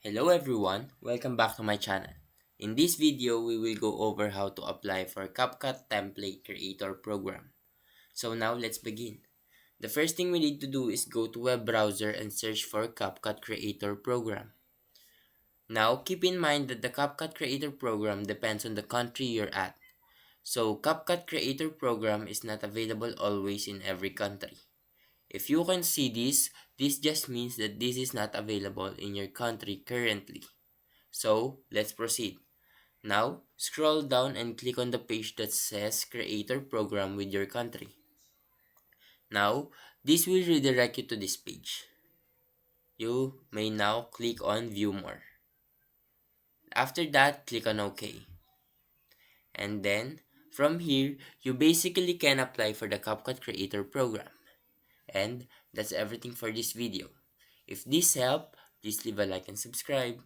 Hello everyone, welcome back to my channel. In this video, we will go over how to apply for CapCut Template Creator program. So now let's begin. The first thing we need to do is go to web browser and search for CapCut Creator program. Now keep in mind that the CapCut Creator program depends on the country you're at. So CapCut Creator program is not available always in every country. If you can see this just means that this is not available in your country currently. So, let's proceed. Now, scroll down and click on the page that says Creator Program with your country. Now, this will redirect you to this page. You may now click on View More. After that, click on OK. And then, from here, you basically can apply for the CapCut Creator Program. And that's everything for this video. If this helped, please leave a like and subscribe.